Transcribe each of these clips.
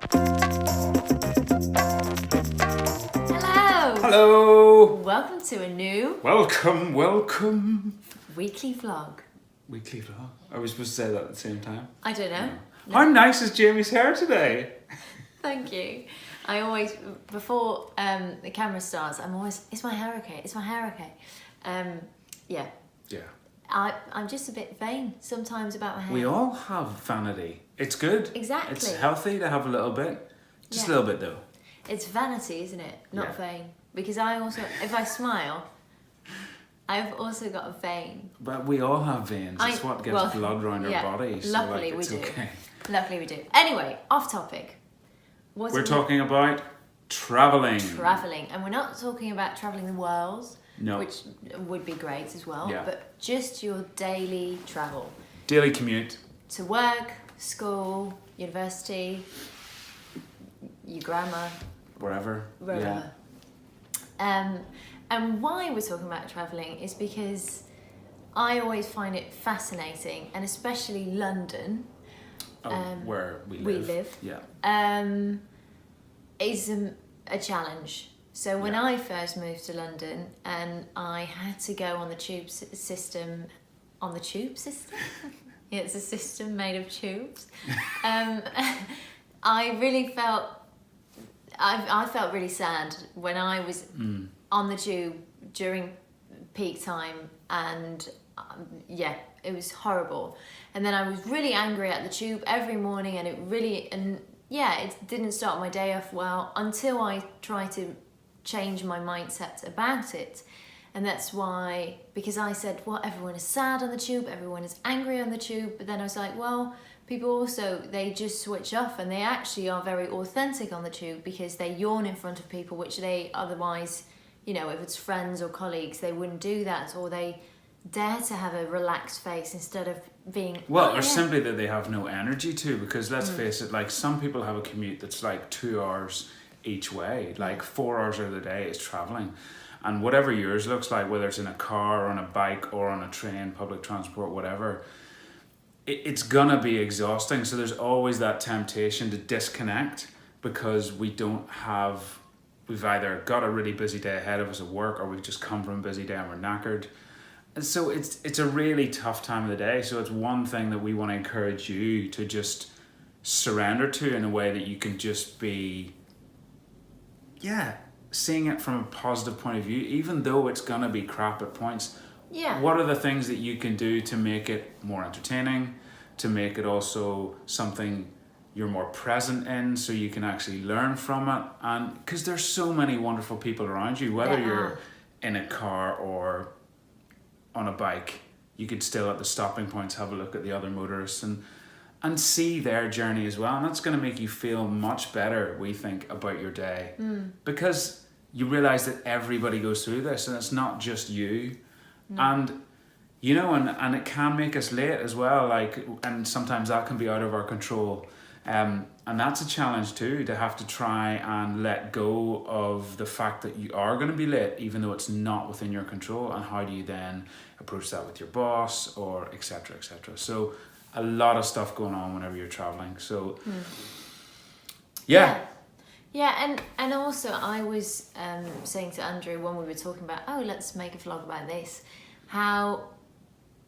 Hello! Hello! Welcome to a new Welcome! weekly vlog. Weekly vlog? Are we supposed to say that at the same time? I don't know. No. How nice is Jamie's hair today? Thank you. I always, before the camera starts, I'm always, is my hair okay? Is my hair okay? Yeah. Yeah. I'm just a bit vain sometimes about my hair. We all have vanity. It's good. Exactly. It's healthy to have a little bit. Just a Yeah. little bit though. It's vanity, isn't it? Not Yeah. vain. Because I also, if I smile, I've also got a vein. But we all have veins. It's what gives blood around our bodies. Luckily so we do. Okay. Luckily we do. Anyway, off topic. We're talking about travelling. Travelling. And we're not talking about travelling the world, No. which would be great as well, Yeah. but just your daily travel. Daily commute. To work, school, university, your grandma, Wherever. wherever. Yeah. And why we're talking about travelling is because I always find it fascinating, and especially London, Where we live. we live. Yeah. Is a challenge. So when I first moved to London and I had to go on the tube system, yeah, it's a system made of tubes. I really felt, I felt really sad when I was on the tube during peak time, and yeah, it was horrible. And then I was really angry at the tube every morning, and it didn't start my day off well until I tried to change my mindset about it. And that's why, because I said, well, everyone is sad on the tube, everyone is angry on the tube, but then I was like, well, people also, they just switch off, and they actually are very authentic on the tube because they yawn in front of people, which they otherwise, you know, if it's friends or colleagues, they wouldn't do that, or they dare to have a relaxed face instead of being... Well, or simply that they have no energy to, because let's face it, like some people have a commute that's like 2 hours each way, like 4 hours of the day is travelling. And whatever yours looks like, whether it's in a car or on a bike or on a train, public transport, whatever, it's gonna be exhausting. So there's always that temptation to disconnect because we've either got a really busy day ahead of us at work, or we've just come from a busy day and we're knackered. And so it's a really tough time of the day. So it's one thing that we want to encourage you to just surrender to in a way that you can just be, seeing it from a positive point of view, even though it's gonna be crap at points. Yeah. What are the things that you can do to make it more entertaining, to make it also something you're more present in, so you can actually learn from it? And because there's so many wonderful people around you, whether you're in a car or on a bike, you could still at the stopping points have a look at the other motorists and see their journey as well. And that's going to make you feel much better, we think, about your day. Because you realize that everybody goes through this and it's not just you. And you know, and it can make us late as well, like, and sometimes that can be out of our control. And that's a challenge too, to have to try and let go of the fact that you are going to be late, even though it's not within your control. And how do you then approach that with your boss, or etc., etc. So a lot of stuff going on whenever you're traveling. So yeah, and also I was saying to Andrew when we were talking about, let's make a vlog about this, how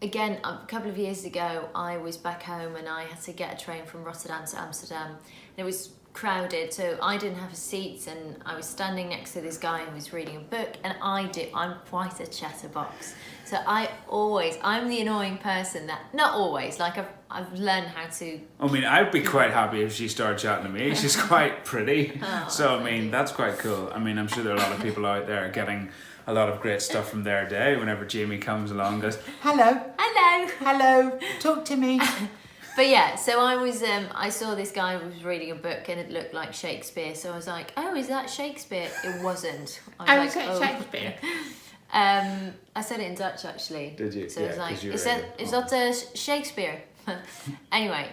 again a couple of years ago I was back home and I had to get a train from Rotterdam to Amsterdam, and it was crowded, so I didn't have a seat, and I was standing next to this guy who was reading a book, and I'm quite a chatterbox, so I'm the annoying person that, not always, like I've learned how to... I mean, I'd be quite happy if she started chatting to me. She's quite pretty. So I mean, that's quite cool. I mean, I'm sure there are a lot of people out there getting a lot of great stuff from their day whenever Jamie comes along and goes, hello, talk to me. But yeah, so I saw this guy who was reading a book and it looked like Shakespeare, so I was like, oh, is that Shakespeare? It wasn't. I was like, Shakespeare? I said it in Dutch actually. Did you? So Yeah, it was like, 'cause you is were that Shakespeare? Anyway,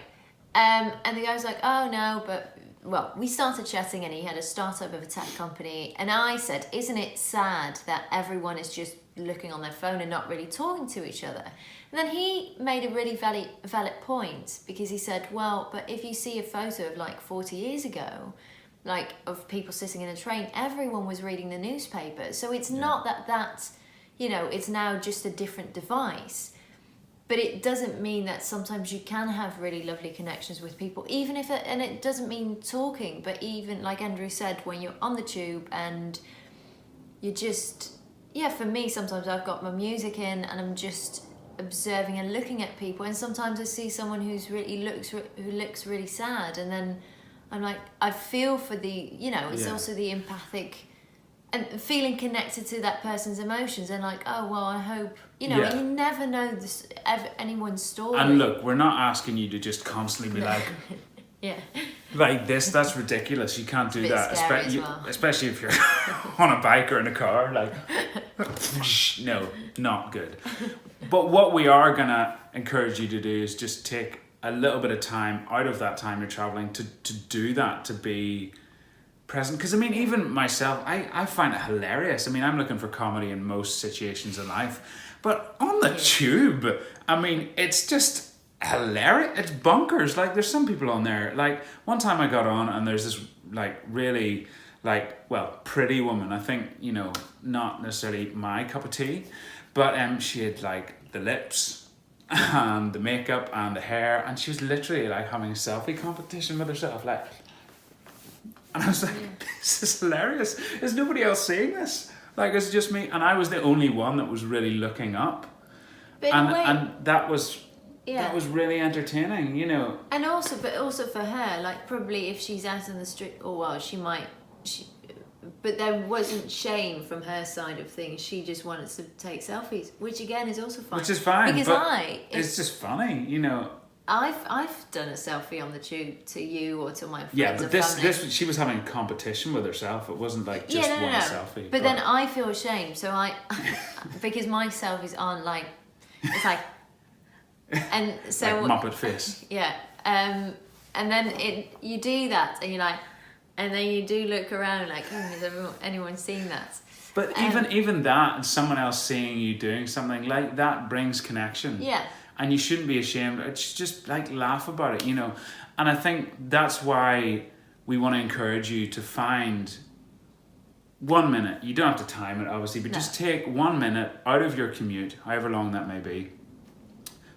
and the guy was like, oh no, but, well, we started chatting and he had a startup of a tech company, and I said, isn't it sad that everyone is just looking on their phone and not really talking to each other. And then he made a really valid point, because he said, well, but if you see a photo of like 40 years ago, like of people sitting in a train, everyone was reading the newspaper. So it's not that, it's now just a different device. But it doesn't mean that sometimes you can have really lovely connections with people, even if and it doesn't mean talking, but even like Andrew said, when you're on the tube and you just, for me, sometimes I've got my music in and I'm just observing and looking at people, and sometimes I see someone who looks really sad, and then I'm like, I feel for it's also the empathic and feeling connected to that person's emotions, and like, oh well, I hope and you never know anyone's story. And look, we're not asking you to just constantly be like, like this. That's ridiculous. You can't do that, especially if you're on a bike or in a car. Like, no, not good. But what we are gonna encourage you to do is just take a little bit of time out of that time you're traveling to do that, to be present. Because I mean, even myself, I find it hilarious. I mean, I'm looking for comedy in most situations in life, but on the tube, I mean, it's just hilarious. It's bonkers. Like, there's some people on there. Like, one time I got on and there's this like really pretty woman. I think, not necessarily my cup of tea, but she had like the lips and the makeup and the hair, and she was literally like having a selfie competition with herself, like. And I was like, this is hilarious. Is nobody else seeing this? Like, it's just me. And I was the only one that was really looking up. But and that was really entertaining, And also for her, like, probably if she's out on the street, but there wasn't shame from her side of things. She just wanted to take selfies, which again is also fine. Which is fine. Because it's just funny, I've done a selfie on the tube to you or to my friends. Yeah, but this she was having a competition with herself. It wasn't like just one selfie. But then I feel ashamed, so because my selfies aren't like, it's like, and so like Muppet face. Yeah, and then you do that, and you're like, and then you do look around like, has anyone seen that? But even that, and someone else seeing you doing something like that brings connection. Yeah. And you shouldn't be ashamed. It's just like laugh about it, And I think that's why we want to encourage you to find 1 minute. You don't have to time it, obviously, but just take 1 minute out of your commute, however long that may be,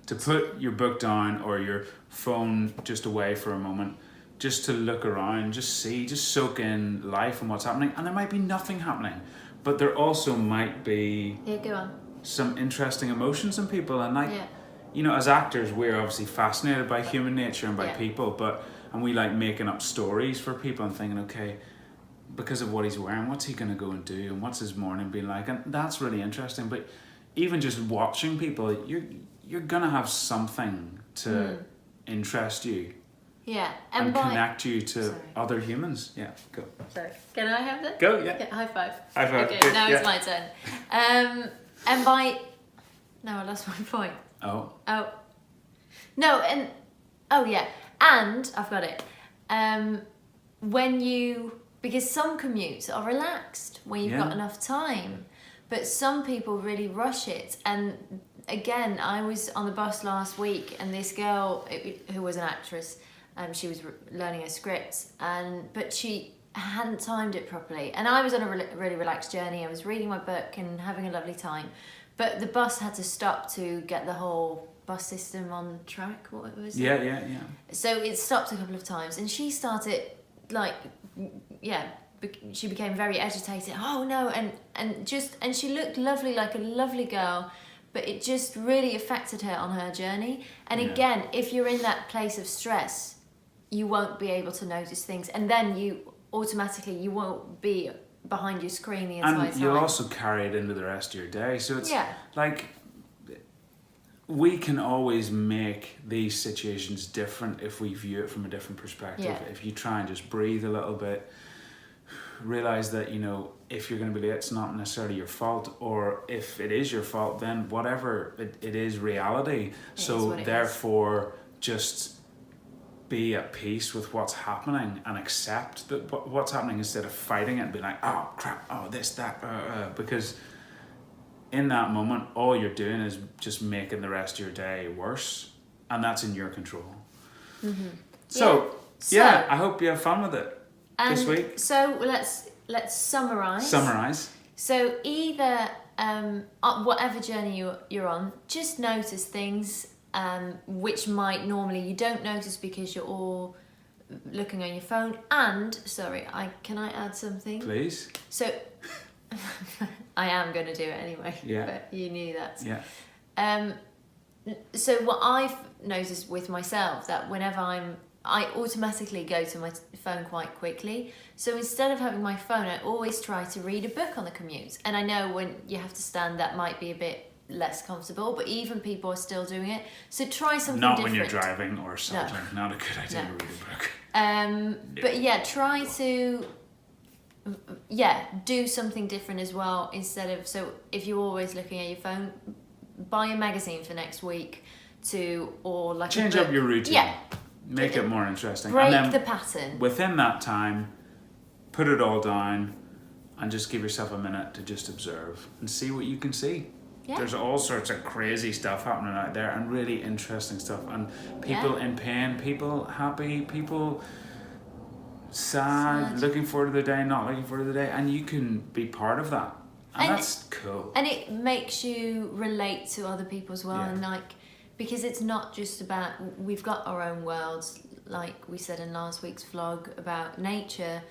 to put your book down or your phone just away for a moment, just to look around, just soak in life and what's happening. And there might be nothing happening, but there also might be some interesting emotions in people. And as actors, we're obviously fascinated by human nature and by people, and we like making up stories for people and thinking, okay, because of what he's wearing, what's he going to go and do, and what's his morning been like? And that's really interesting. But even just watching people, you're going to have something to interest you. Yeah. And connect you to other humans. Yeah, go. Sorry. Can I have that? Go, yeah. High five. High five. Okay, now it's my turn. And by... No, I lost my point. Oh. No, and... Oh, yeah. And, I've got it. Because some commutes are relaxed when you've got enough time. But some people really rush it. And again, I was on the bus last week, and this girl who was an actress, she was learning a script, but she hadn't timed it properly. And I was on a really relaxed journey. I was reading my book and having a lovely time. But the bus had to stop to get the whole bus system on track. What was it? Yeah. So it stopped a couple of times, and she started she became very agitated. Oh no, and she looked lovely, like a lovely girl, but it just really affected her on her journey. And again, if you're in that place of stress, you won't be able to notice things, and then you won't be behind your screen the entire time. And you'll also carry it into the rest of your day. So it's like, we can always make these situations different if we view it from a different perspective. Yeah. If you try and just breathe a little bit, realize that, if you're going to be late, it's not necessarily your fault, or if it is your fault, then whatever, it is reality. So therefore, just be at peace with what's happening and accept that what's happening, instead of fighting it and be like, oh crap, oh this, that, because in that moment, all you're doing is just making the rest of your day worse, and that's in your control. So, yeah, I hope you have fun with it this week. So let's summarize. So either whatever journey you're on, just notice things which might normally you don't notice because you're all looking on your phone. And sorry, can I add something? Please. So I am going to do it anyway. Yeah. But you knew that. Yeah. So what I've noticed with myself, that whenever I automatically go to my phone quite quickly. So instead of having my phone, I always try to read a book on the commute. And I know when you have to stand, that might be a bit less comfortable, but even people are still doing it. So try something different. Not when you're driving or something. No. Not a good idea to read a book. But yeah, try to do something different as well. Instead of, so if you're always looking at your phone, buy a magazine for next week or like change up your routine. Yeah. Make it more interesting. Break and then the pattern. Within that time, put it all down and just give yourself a minute to just observe and see what you can see. Yeah. There's all sorts of crazy stuff happening out there and really interesting stuff. And people in pain, people happy, people sad, looking forward to the day, not looking forward to the day. And you can be part of that. And that's cool. And it makes you relate to other people as well. Yeah. And because it's not just about, we've got our own worlds, like we said in last week's vlog about nature,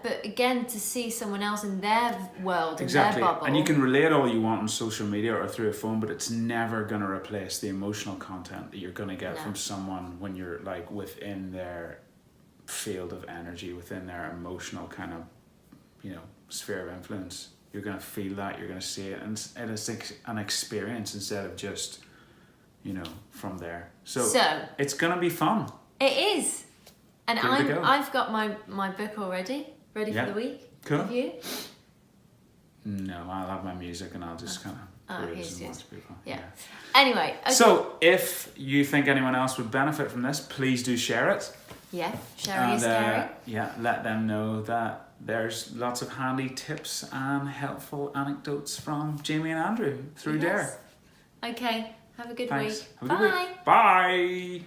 but again, to see someone else in their world, in their bubble. And you can relate all you want on social media or through a phone, but it's never going to replace the emotional content that you're going to get from someone when you're like within their field of energy, within their emotional kind of, sphere of influence. You're going to feel that, you're going to see it, and it's an experience instead of just from there. So it's gonna be fun. It is. And I've got my book already, ready for the week. Cool. Have you? No, I'll have my music and I'll just kind of cruise and watch people. Yeah. Anyway. Okay. So if you think anyone else would benefit from this, please do share it. Yeah, sharing is caring. Let them know that there's lots of handy tips and helpful anecdotes from Jamie and Andrew through Dare. Okay. Have a good week. Have a good week. Bye.